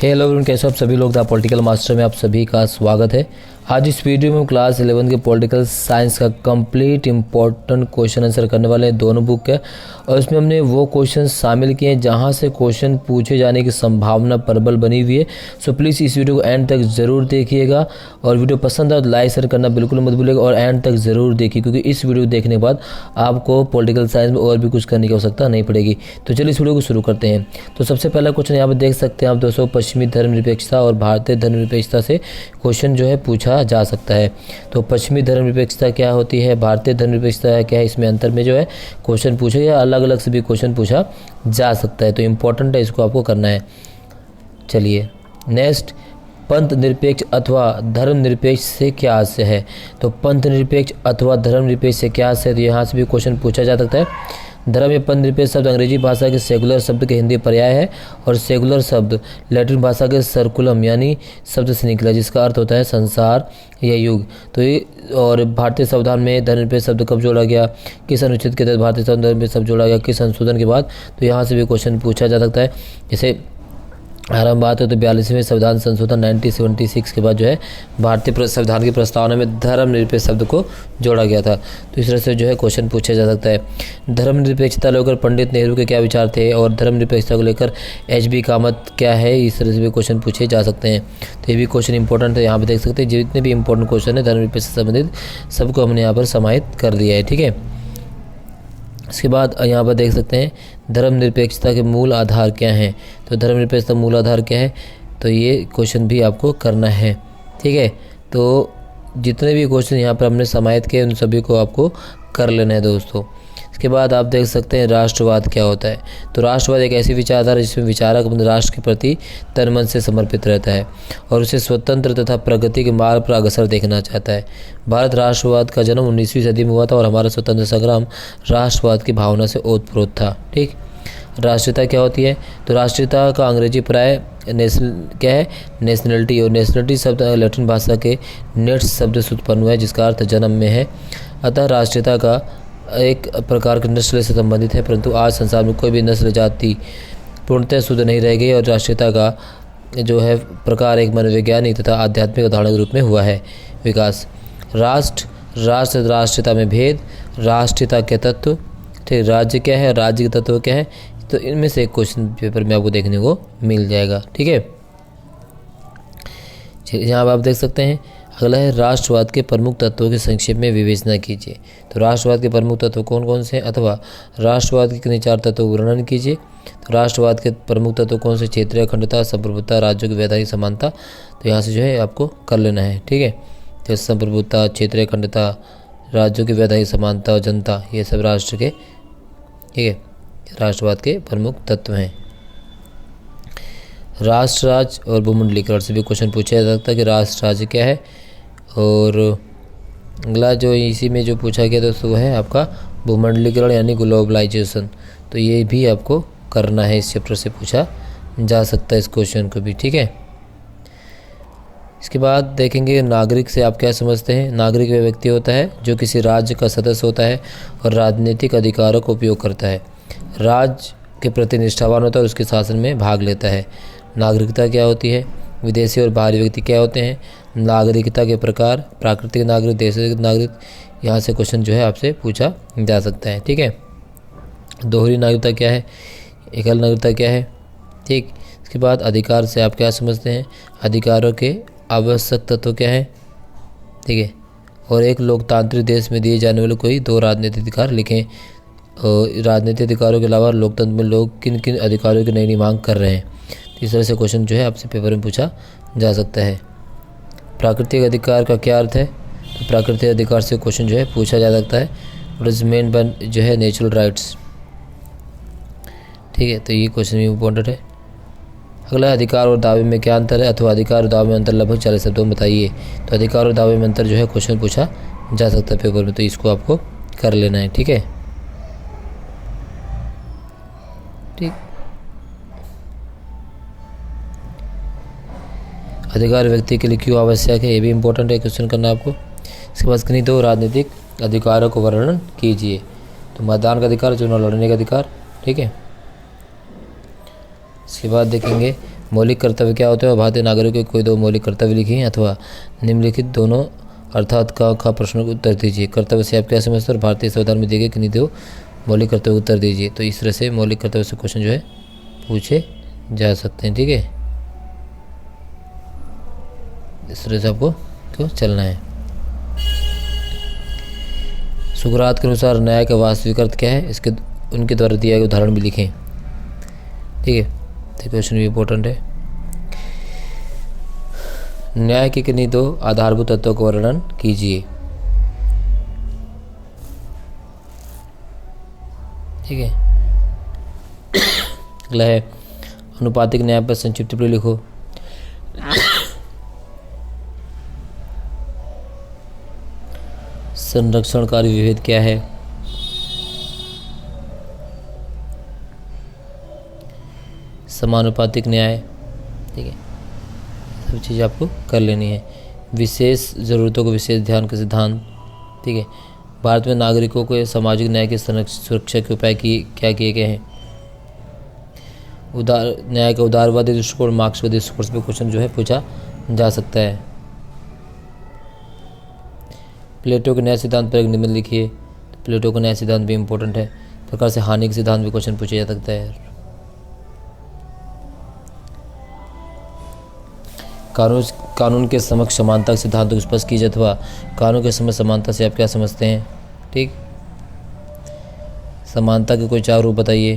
Hello everyone, कैसे हो आप सभी लोग। द पॉलिटिकल मास्टर में आप सभी का स्वागत है। आज इस वीडियो में हम क्लास 11 के पॉलिटिकल साइंस का कंप्लीट इंपॉर्टेंट क्वेश्चन आंसर करने वाले हैं। दोनों बुक है और इसमें हमने वो क्वेश्चन शामिल किए हैं जहां से क्वेश्चन पूछे जाने की संभावना प्रबल बनी हुई है। सो प्लीज़ इस वीडियो को एंड तक ज़रूर देखिएगा और वीडियो पसंद आए तो लाइक शेयर करना बिल्कुल मत भूलिएगा और एंड तक ज़रूर देखिए, क्योंकि इस वीडियो को देखने के बाद आपको पॉलिटिकल साइंस में और भी कुछ करने की आवश्यकता नहीं पड़ेगी। तो चलिए इस वीडियो को शुरू करते हैं। तो सबसे पहला क्वेश्चन यहाँ पर देख सकते हैं आप दोस्तों, पश्चिमी धर्मनिरपेक्षता और भारतीय धर्मनिरपेक्षता से क्वेश्चन जो है पूछा जा सकता है। तो पश्चिमी धर्मनिरपेक्षता क्या होती है, भारतीय धर्मनिरपेक्षता क्या है, इसमें अंतर में जो है क्वेश्चन पूछे या अलग अलग से भी क्वेश्चन पूछा जा सकता है। तो इम्पोर्टेंट है, इसको आपको करना है। चलिए नेक्स्ट, पंथ निरपेक्ष अथवा धर्मनिरपेक्ष से क्या आशय है। तो पंथ निरपेक्ष अथवा धर्मनिरपेक्ष से क्या आशय है, तो यहाँ से भी क्वेश्चन पूछा जा सकता है। धर्म या पंथ निरपेक्ष शब्द अंग्रेजी भाषा के सेकुलर शब्द के हिंदी पर्याय है और सेकुलर शब्द लैटिन भाषा के सर्कुलम यानी शब्द से निकला, जिसका अर्थ होता है संसार या युग। तो ये और भारतीय संविधान में धर्मनिरपेक्ष शब्द कब जोड़ा गया, किस अनुच्छेद के तहत भारतीय संविधान में शब्द जोड़ा गया, किस संशोधन के बाद। तो यहाँ से भी क्वेश्चन पूछा जा सकता है। जैसे आरंभ बात है तो 42वें संविधान संशोधन 1976 के बाद जो है भारतीय संविधान की प्रस्तावना में धर्मनिरपेक्ष शब्द को जोड़ा गया था। तो इस तरह से जो है क्वेश्चन पूछा जा सकता है। धर्मनिरपेक्षता लेकर पंडित नेहरू के क्या विचार थे और धर्मनिरपेक्षता को लेकर एच.बी. कामत क्या है, इस तरह से भी क्वेश्चन पूछे जा सकते हैं। तो ये भी क्वेश्चन इंपॉर्टेंट है, यहाँ पर देख सकते हैं जितने भी इंपॉर्टेंट क्वेश्चन है धर्मनिरपेक्ष से संबंधित सबको हमने यहाँ पर समाहित कर दिया है। ठीक है, इसके बाद यहाँ पर देख सकते हैं धर्मनिरपेक्षता के मूल आधार क्या हैं। तो धर्मनिरपेक्षता मूल आधार क्या है, तो ये क्वेश्चन भी आपको करना है। ठीक है, तो जितने भी क्वेश्चन यहाँ पर हमने समाहित किए उन सभी को आपको कर लेना है दोस्तों। इसके बाद आप देख सकते हैं राष्ट्रवाद क्या होता है। तो राष्ट्रवाद एक ऐसी विचारधारा जिसमें विचारक अपने राष्ट्र के प्रति तन मन से समर्पित रहता है और उसे स्वतंत्र तथा प्रगति के मार्ग पर अग्रसर देखना चाहता है। भारत राष्ट्रवाद का जन्म 19वीं सदी में हुआ था और हमारा स्वतंत्र संग्राम राष्ट्रवाद की भावना से ओतप्रोत था। ठीक, राष्ट्रीयता क्या होती है, तो राष्ट्रीयता का अंग्रेजी प्राय क्या है, नेशनलिटी, और नेशनलिटी शब्द लैटिन भाषा के नेट्स शब्द से उत्पन्न हुआ है जिसका अर्थ जन्म में है। अतः राष्ट्रीयता का एक प्रकार की नस्ल से संबंधित है, परंतु आज संसार में कोई भी नस्ल जाति पूर्णतः शुद्ध नहीं रह गई और राष्ट्रीयता का जो है प्रकार एक मनोवैज्ञानिक तथा आध्यात्मिक उदाहरण के रूप में हुआ है। विकास, राष्ट्रीयता में भेद, राष्ट्रीयता के तत्व, ठीक, राज्य क्या है, राज्य के तत्व क्या है, तो इनमें से एक क्वेश्चन पेपर में आपको देखने को मिल जाएगा। ठीक है, यहाँ आप देख सकते हैं। अगला है राष्ट्रवाद के प्रमुख तत्वों की संक्षेप में विवेचना कीजिए। तो राष्ट्रवाद के प्रमुख तत्व कौन कौन से हैं अथवा राष्ट्रवाद के किन्हीं 4 तत्वों का वर्णन कीजिए। तो राष्ट्रवाद के प्रमुख तत्व कौन से, क्षेत्रीय अखंडता, संप्रभुता, राज्यों की वैधानिक समानता। तो यहाँ से जो है आपको कर लेना है। ठीक है, तो संप्रभुता, क्षेत्रीय अखंडता, राज्यों की वैधानिक समानता और जनता, ये सब राष्ट्र के, ठीक है, राष्ट्रवाद के प्रमुख तत्व हैं। राष्ट्र राज्य और भूमंडलीकरण से भी क्वेश्चन पूछा जा सकता है कि राष्ट्र राज्य क्या है। और अगला जो इसी में जो पूछा गया दोस्तों वो है आपका भूमंडलीकरण यानी ग्लोबलाइजेशन। तो ये भी आपको करना है, इस चैप्टर से पूछा जा सकता है इस क्वेश्चन को भी। ठीक है, इसके बाद देखेंगे नागरिक से आप क्या समझते हैं। नागरिक वह व्यक्ति होता है जो किसी राज्य का सदस्य होता है और राजनीतिक अधिकारों का उपयोग करता है, राज्य के प्रति निष्ठावान होता है और उसके शासन में भाग लेता है। नागरिकता क्या होती है, विदेशी और बाहरी व्यक्ति क्या होते हैं, नागरिकता के प्रकार, प्राकृतिक नागरिक, देशी नागरिक, यहाँ से क्वेश्चन जो है आपसे पूछा जा सकता है। ठीक है, दोहरी नागरिकता क्या है, एकल नागरिकता क्या है। ठीक, इसके बाद अधिकार से आप क्या समझते हैं, अधिकारों के आवश्यक तत्व क्या है। ठीक है, और एक लोकतांत्रिक देश में दिए जाने वाले कोई 2 राजनीतिक अधिकार लिखें। और राजनीतिक अधिकारों के अलावा लोकतंत्र में लोग किन किन अधिकारों की नई मांग कर रहे हैं। तो इस तरह से क्वेश्चन जो है आपसे पेपर में पूछा जा सकता है। प्राकृतिक अधिकार का क्या अर्थ है, तो प्राकृतिक अधिकार से क्वेश्चन जो है पूछा जा सकता है। व्हाट इज मेन बाय जो है नेचुरल राइट्स। ठीक है, तो ये क्वेश्चन भी इम्पोर्टेंट है। अगला अधिकार और दावे में क्या अंतर है अथवा अधिकार और दावे में अंतर लगभग 40 शब्दों में बताइए। तो अधिकार और दावे में अंतर जो है क्वेश्चन पूछा जा सकता है पेपर में, तो इसको आपको कर लेना है। ठीक है, ठीक, अधिकार व्यक्ति के लिए क्यों आवश्यक है, ये भी इम्पोर्टेंट है क्वेश्चन करना आपको। इसके बाद किन्हीं 2 राजनीतिक अधिकारों को वर्णन कीजिए। तो मतदान का अधिकार, चुनाव लड़ने का अधिकार। ठीक है, इसके बाद देखेंगे मौलिक कर्तव्य क्या होते हैं? भारतीय नागरिकों के कोई दो मौलिक कर्तव्य लिखिए अथवा निम्नलिखित दोनों अर्थात का प्रश्नों का उत्तर दीजिए। कर्तव्य से आप क्या समझते हैं और भारतीय संविधान में दिए गए किन्हीं दो मौलिक कर्तव्य उत्तर दीजिए। तो इस तरह से मौलिक कर्तव्य से क्वेश्चन जो है पूछे जा सकते हैं। ठीक है, इस तरह से आपको क्यों चलना है। सुकरात के अनुसार न्याय का वास्तविक अर्थ क्या है? इसके उनके द्वारा दिया गया उदाहरण भी लिखें। ठीक है, तो क्वेश्चन भी इम्पोर्टेंट है। न्याय के किन्हीं दो आधारभूत तत्वों का वर्णन कीजिए। ठीक है, अगला है अनुपातिक न्याय पर संक्षिप्त टिप्पणी लिखो। संरक्षणकारी विभेद क्या है? समानुपातिक न्याय। ठीक है, सब चीज़ आपको कर लेनी है। विशेष ज़रूरतों को विशेष ध्यान का सिद्धांत। ठीक है, भारत में नागरिकों को सामाजिक न्याय की सुरक्षा के उपाय क्या किए गए हैं? न्याय का उदारवादी दृष्टिकोण मार्क्सवादी दृष्टिकोण से क्वेश्चन जो है पूछा जा सकता है। प्लेटो के न्याय सिद्धांत पर एक निबंध लिखिए। तो प्लेटो का न्याय सिद्धांत भी इम्पोर्टेंट है। प्रकार से हानि के सिद्धांत भी क्वेश्चन पूछा जा सकता है। कानून के समक्ष समानता के सिद्धांत को स्पष्ट कीजिए अथवा कानून के समक्ष समानता से आप क्या समझते हैं? ठीक, समानता के कोई चार रूप बताइए।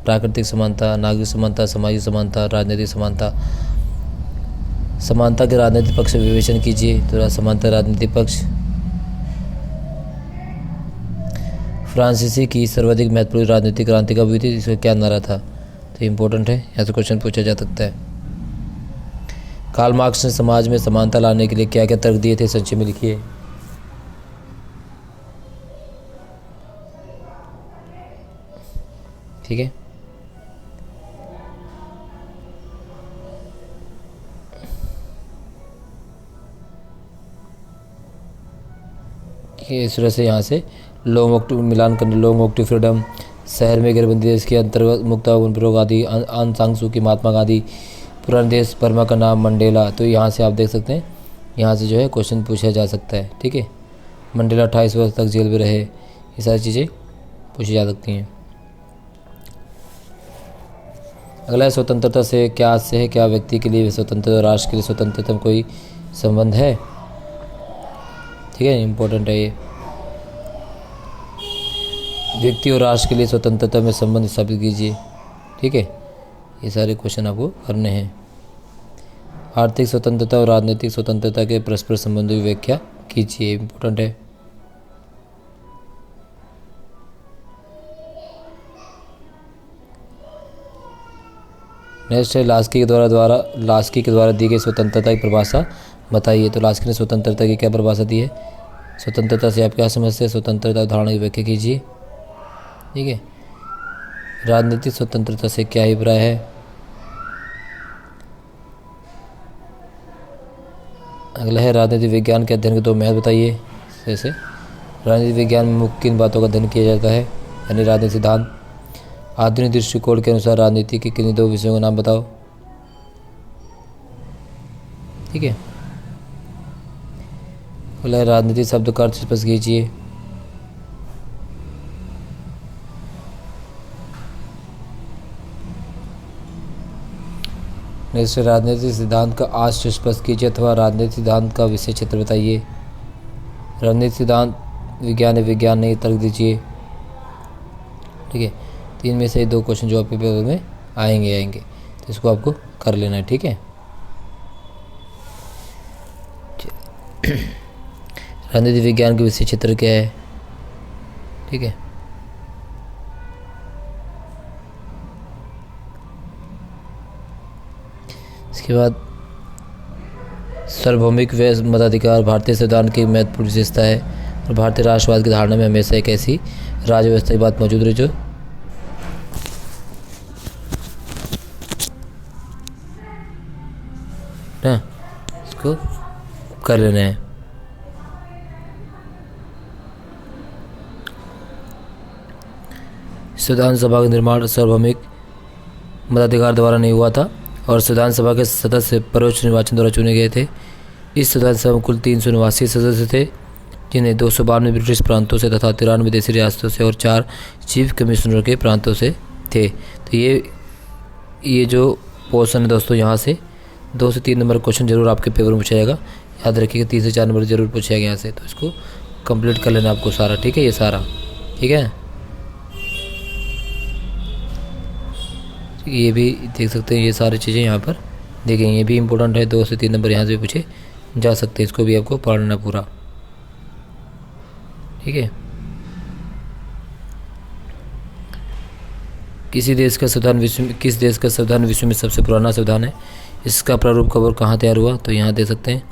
प्राकृतिक समानता, नागरिक समानता, सामाजिक समानता, राजनीतिक समानता। समानता के राजनीतिक पक्ष से विवेचन कीजिए। तो समानता राजनीतिक पक्ष। फ्रांसीसी की सर्वाधिक महत्वपूर्ण राजनीतिक क्रांति कब हुई थी? इसका क्या नारा था? तो इम्पोर्टेंट है, यहाँ से क्वेश्चन पूछा जा सकता है। कार्ल मार्क्स ने समाज में समानता लाने के लिए क्या क्या तर्क दिए थे? संक्षेप में लिखिए। ठीक है, इस तरह से यहाँ से लोग मुक्त मिलान करने, लोग मुक्ति फ्रीडम, शहर में घेरबंदी देश के अंतर्गत मुक्त प्रयोग आदि, आन सांग सू की महात्मा गांधी, पुराने देश बर्मा का नाम मंडेला। तो यहाँ से आप देख सकते हैं, यहाँ से जो है क्वेश्चन पूछा जा सकता है। ठीक है, मंडेला 28 वर्ष तक जेल में रहे, ये सारी चीज़ें पूछी जा सकती हैं। अगला स्वतंत्रता से क्या आशय है? क्या व्यक्ति के लिए स्वतंत्रता और राष्ट्र के लिए स्वतंत्रता में कोई संबंध है? ठीक है, इम्पोर्टेंट है ये। व्यक्ति और राष्ट्र के लिए स्वतंत्रता में संबंध स्थापित कीजिए। ठीक है, ये सारे क्वेश्चन आपको करने हैं। आर्थिक स्वतंत्रता और राजनीतिक स्वतंत्रता के परस्पर संबंधों की व्याख्या कीजिए। इम्पोर्टेंट है। नेक्स्ट है लास्की के द्वारा दी गई स्वतंत्रता की परिभाषा बताइए। तो लास्की ने स्वतंत्रता की क्या परिभाषा दी है? स्वतंत्रता से आप क्या समझते हैं? स्वतंत्रता उदाहरण की व्याख्या कीजिए। ठीक है, राजनीतिक स्वतंत्रता से क्या अभिप्राय है? अगला है राजनीतिक विज्ञान के अध्ययन के दो महत्व बताइए। जैसे राजनीतिक विज्ञान में मुख्य किन बातों का अध्ययन किया जाता है? यानी राजनीतिक सिद्धांत। आधुनिक दृष्टिकोण के अनुसार राजनीति के किन्हीं दो विषयों का नाम बताओ। ठीक है, अगला है राजनीतिक शब्द का अर्थ स्पष्ट कीजिए। नेक्स्ट राजनीतिक सिद्धांत का आश्रय स्पष्ट कीजिए अथवा राजनीतिक सिद्धांत का विषय क्षेत्र बताइए। राजनीतिक सिद्धांत विज्ञान नहीं, तर्क दीजिए। ठीक है, तीन में से दो क्वेश्चन जो आपके पेपर में आएंगे तो इसको आपको कर लेना है। ठीक है, राजनीतिक विज्ञान के विषय क्षेत्र क्या है? ठीक है, इसके बाद सार्वभौमिक व मताधिकार भारतीय संविधान की महत्वपूर्ण विशेषता है और भारतीय राष्ट्रवाद की धारणा में हमेशा एक ऐसी राज्य व्यवस्था की बात मौजूद रही जो ना इसको कर लेना है। संविधान सभा का निर्माण सार्वभौमिक मताधिकार द्वारा नहीं हुआ था और संविधान सभा के सदस्य परोक्ष निर्वाचन द्वारा चुने गए थे। इस संविधान सभा में कुल 389 सदस्य थे, जिन्हें 292 ब्रिटिश प्रांतों से तथा 93 विदेशी रियासतों से और 4 चीफ कमिश्नर के प्रांतों से थे। तो ये जो पोर्शन है दोस्तों, यहाँ से 2 से 3 नंबर क्वेश्चन जरूर आपके पेपर में पूछा जाएगा। याद रखिएगा 3 से 4 नंबर जरूर पूछेगा यहाँ से, तो इसको कंप्लीट कर लेना आपको सारा, ठीक है। ये सारा ठीक है, ये भी देख सकते हैं, ये सारी चीज़ें यहाँ पर देखें, ये भी इम्पोर्टेंट है। 2 से 3 नंबर यहाँ से भी पूछे जा सकते हैं, इसको भी आपको पढ़ना पूरा, ठीक है। किस देश का संविधान विश्व में सबसे पुराना संविधान है? इसका प्रारूप कब और कहाँ तैयार हुआ? तो यहाँ दे सकते हैं,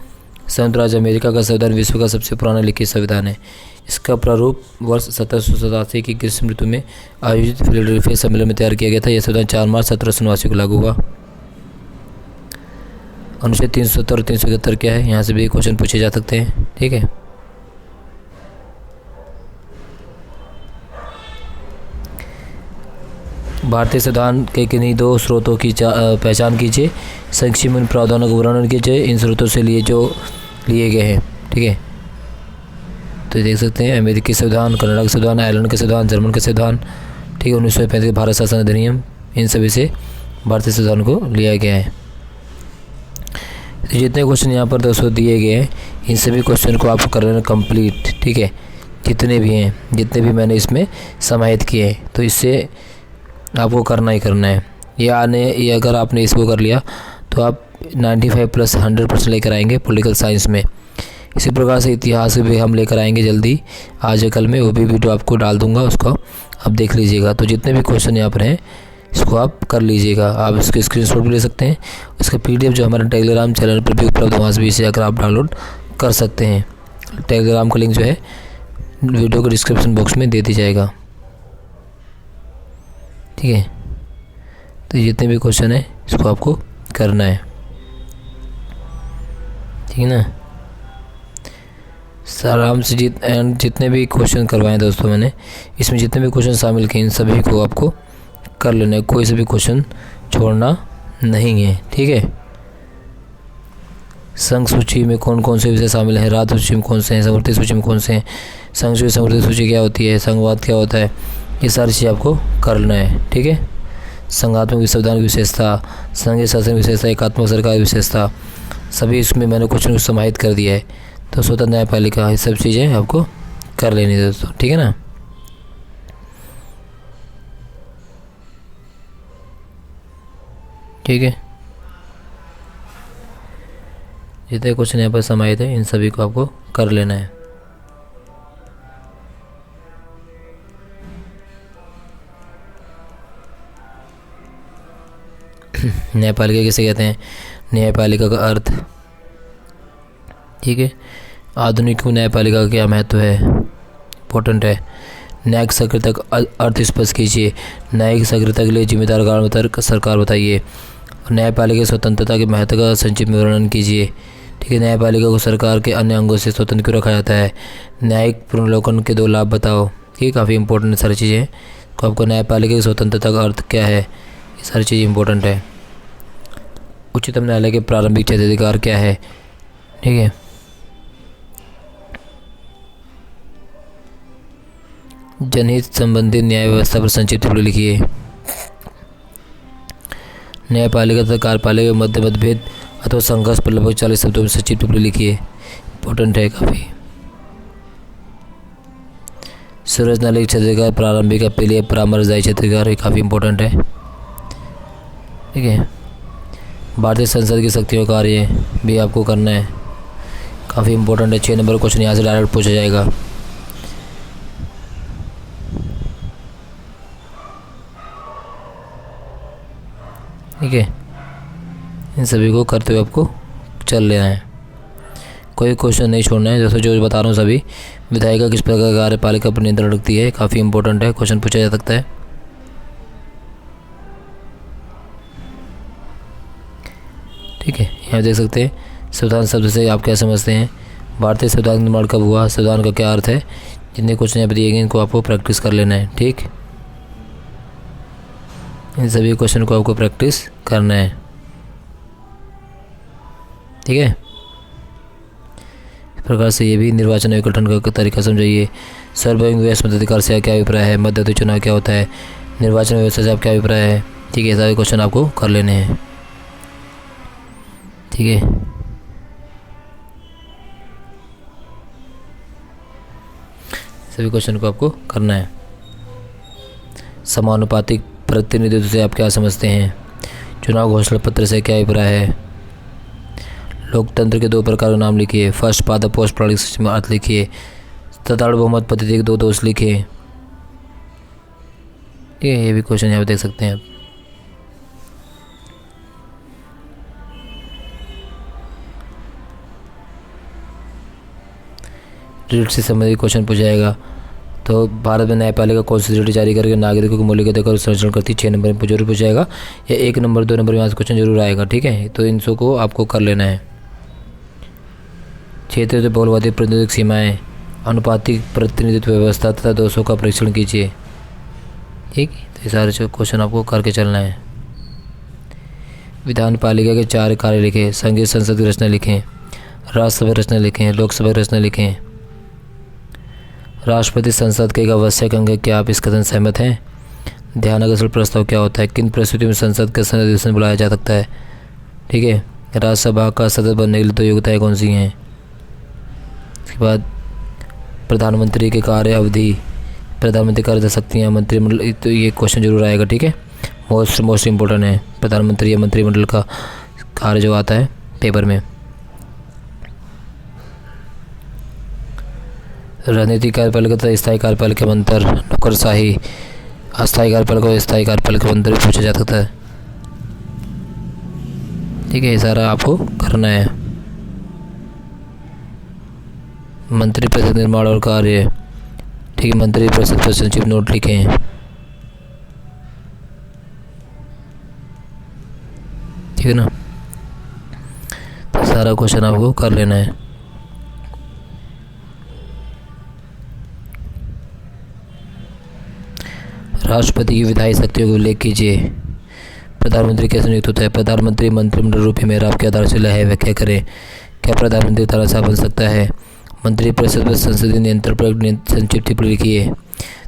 संयुक्त राज्य अमेरिका का संविधान विश्व का सबसे पुराना लिखित संविधान है। इसका प्रारूप वर्ष 1787 की ग्रीष्म ऋतु में आयोजित फिलाडेल्फिया सम्मेलन में तैयार किया गया था। यह संविधान 4 मार्च 1789 को लागू हुआ। अनुच्छेद 370 और 371 क्या है? यहाँ से भी क्वेश्चन पूछे जा सकते हैं, ठीक है। भारतीय संविधान के किन्हीं 2 स्रोतों की पहचान कीजिए। संक्षिप्त में प्रावधानों का वर्णन कीजिए। इन स्रोतों से लिए गए हैं, ठीक है। तो देख सकते हैं, अमेरिकी संविधान, कनाडा का संविधान, आयरलैंड का संविधान, जर्मन का संविधान, ठीक है, 1935 भारत शासन अधिनियम, इन सभी से भारतीय संविधान को लिया गया है। तो जितने क्वेश्चन यहाँ पर दोस्तों दिए गए हैं, इन सभी क्वेश्चन को आपको कर लेना कंप्लीट, ठीक है। जितने भी मैंने इसमें समाहित किए हैं, तो इससे आपको करना ही करना है। ये अगर आपने इसको कर लिया तो आप 95 प्लस 100% लेकर आएंगे पॉलिटिकल साइंस में। इसी प्रकार से इतिहास भी हम लेकर आएंगे जल्दी, आज या कल में, वो भी वीडियो आपको डाल दूंगा, उसको आप देख लीजिएगा। तो जितने भी क्वेश्चन यहाँ पर हैं, इसको आप कर लीजिएगा। आप इसके स्क्रीनशॉट भी ले सकते हैं। उसका PDF जो हमारे टेलीग्राम चैनल पर भी उपलब्ध है, वहाँ से भी इसे अगर आप डाउनलोड कर सकते हैं। टेलीग्राम का लिंक जो है वीडियो को डिस्क्रिप्शन बॉक्स में दे दी जाएगा, ठीक है। तो जितने भी क्वेश्चन है इसको आपको करना है, ठीक है ना। आराम से जितने भी क्वेश्चन करवाएं दोस्तों मैंने, इसमें जितने भी क्वेश्चन शामिल किए, इन सभी को आपको कर लेना है। कोई से भी क्वेश्चन छोड़ना नहीं है, ठीक है। संघ सूची में कौन कौन से विषय शामिल हैं? राज्य सूची में कौन से हैं? समवर्ती सूची में कौन से हैं? संघ सूची, समवर्ती सूची क्या होती है? संघवाद क्या होता है? ये सारी चीज़ आपको करना है, ठीक है। संघात्मक संविधान की विशेषता, संघीय शासन की विशेषता, एकात्मक सरकार की विशेषता, सभी इसमें मैंने क्वेश्चन को समाहित कर दिया है। तो स्वतंत्र न्यायपालिका, ये सब चीज़ें आपको कर लेनी है दोस्तों, ठीक है ना। ठीक है, जितने क्वेश्चन यहाँ पर समाहित है, इन सभी को आपको कर लेना है। न्यायपालिका किसे कहते हैं? न्यायपालिका का अर्थ, ठीक है। आधुनिक न्यायपालिका का क्या महत्व है? इम्पोर्टेंट है। न्यायिक सक्रियता का अर्थ स्पष्ट कीजिए। न्यायिक सक्रियता के लिए जिम्मेदार सरकार बताइए। न्यायपालिका की स्वतंत्रता के महत्व का संक्षिप्त में वर्णन कीजिए, ठीक है। न्यायपालिका को सरकार के अन्य अंगों से स्वतंत्र क्यों रखा जाता है? न्यायिक पुनर्विलोकन के 2 लाभ बताओ, ठीक है। काफ़ी इंपॉर्टेंट सारी चीज़ें। तो आपको न्यायपालिका की स्वतंत्रता का अर्थ क्या है, ये सारी चीज़ इंपॉर्टेंट है। उच्चतम न्यायालय के प्रारंभिक क्षेत्राधिकार क्या है, ठीक है। जनहित संबंधित न्याय व्यवस्था पर संक्षिप्त टिप्पणी लिखिए। न्यायपालिका तथा कार्यपालिका के मध्य मतभेद अथवा संघर्ष पर लगभग 40 शब्दों में संक्षिप्त टिप्पणी लिखिए। इम्पोर्टेंट है काफ़ी। संरचनात्मक क्षेत्राधिकार प्रारंभिक, अपीलीय, परामर्शदायी क्षेत्राधिकार, ये काफ़ी इंपॉर्टेंट है, ठीक है। भारतीय संसद की शक्तियों कार्य भी आपको करना है, काफ़ी इंपॉर्टेंट है। 6 नंबर क्वेश्चन यहाँ से डायरेक्ट पूछा जाएगा, ठीक है। इन सभी को करते हुए आपको चल लेना है, कोई क्वेश्चन नहीं छोड़ना है। जैसे जो बता रहा हूँ सभी। विधायिका किस प्रकार का कार्यपालिका पर नियंत्रण रखती है? काफ़ी इंपॉर्टेंट है, क्वेश्चन पूछा जा सकता है, ठीक है। यहाँ देख सकते हैं, संविधान शब्द से आप क्या समझते हैं? भारतीय संविधान निर्माण कब हुआ? संविधान का क्या अर्थ है? जितने क्वेश्चन यहाँ पर दिए गए इनको आपको प्रैक्टिस कर लेना है, ठीक। इन सभी क्वेश्चन को आपको प्रैक्टिस करना है, ठीक है। इस प्रकार से ये भी निर्वाचन आयोग गठन का तरीका समझाइए। सर्वोच्च व्यवस्था मताधिकार से क्या अभिप्राय है, मध्यवर्ती चुनाव क्या होता है, निर्वाचन व्यवस्था से आप क्या अभिप्राय है, ठीक है। सारे क्वेश्चन आपको कर लेने हैं, ठीक है। सभी क्वेश्चन को आपको करना है। समानुपातिक प्रतिनिधित्व से आप क्या समझते हैं, चुनाव घोषणा पत्र से क्या अभिप्राय है, लोकतंत्र के 2 प्रकार के नाम लिखिए, फर्स्ट पाद पोस्ट पॉलिटिक्स सिस्टम अर्थ लिखिए, तथाड़ बहुमत पद्धति के 2 दोष लिखिए, ठीक है। ये भी क्वेश्चन यहाँ पे देख सकते हैं आप। रीट से संबंधित क्वेश्चन पूछा जाएगा। तो भारत में न्यायपालिका कौन सी रीट जारी करके नागरिकों को मौलिक अधिकार का संरक्षण करती है, 6 नंबर में जरूर पूछा जाएगा, या 1 नंबर 2 नंबर में यहाँ से क्वेश्चन जरूर आएगा, ठीक है। तो इन सब को आपको कर लेना है। क्षेत्रीय तो बहुलवादी प्रतिनिधित्व सीमाएं, अनुपातिक प्रतिनिधित्व व्यवस्था तथा दोषों का परीक्षण कीजिए, ठीक। तो ये सारे जो क्वेश्चन आपको करके चलना है। विधान पालिका के 4 कार्य लिखें, संघीय संसद की रचना लिखें, राज्यसभा रचना लिखें, लोकसभा रचना लिखें, राष्ट्रपति संसद के एक आवश्यक अंग है, क्या आप इस कथन सहमत हैं, ध्यानाकर्षण प्रस्ताव क्या होता है, किन परिस्थितियों में संसद का संसद अधिवेशन बुलाया जा सकता है, ठीक है। राज्यसभा का सदस्य बनने के लिए 2 योग्यताएँ कौन सी हैं। इसके बाद प्रधानमंत्री के कार्य अवधि, प्रधानमंत्री कार्य शक्तियाँ, मंत्रिमंडल, तो ये क्वेश्चन जरूर आएगा, ठीक है। मोस्ट इम्पोर्टेंट है प्रधानमंत्री या मंत्रिमंडल का कार्य जो आता है पेपर में। राजनीतिक कार्यपालिका तथा स्थायी कार्यपालिका में अंतर, नौकरशाही, अस्थायी कार्यपालिका और स्थायी कार्यपालिका में अंतर भी पूछा जा सकता है, ठीक है। ये सारा आपको करना है। मंत्रिपरिषद निर्माण और कार्य, ठीक है। मंत्रिपरिषद पर संक्षिप्त नोट लिखें, ठीक है ना। तो सारा क्वेश्चन आपको कर लेना है। राष्ट्रपति की विधायी शक्तियों को उल्लेख कीजिए। प्रधानमंत्री कैसे नियुक्त होता है, प्रधानमंत्री मंत्रिमंडल रूपी मेराव की आधारशिला है, व्याख्या करें। क्या प्रधानमंत्री तानाशाह बन सकता है, मंत्रिपरिषद पर संसदीय नियंत्रण पर संक्षिप्त टिप्पणी लिखिए।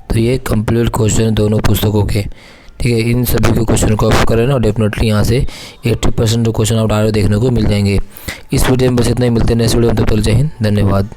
तो ये कंप्लीट क्वेश्चन दोनों पुस्तकों के, ठीक है। इन सभी के क्वेश्चन को आप करें ना, डेफिनेटली यहाँ से 80% क्वेश्चन आप डायरेक्ट देखने को मिल जाएंगे। इस वीडियो में बस इतना ही, मिलते हैं नेक्स्ट वीडियो में। तब तक जय हिंद, धन्यवाद।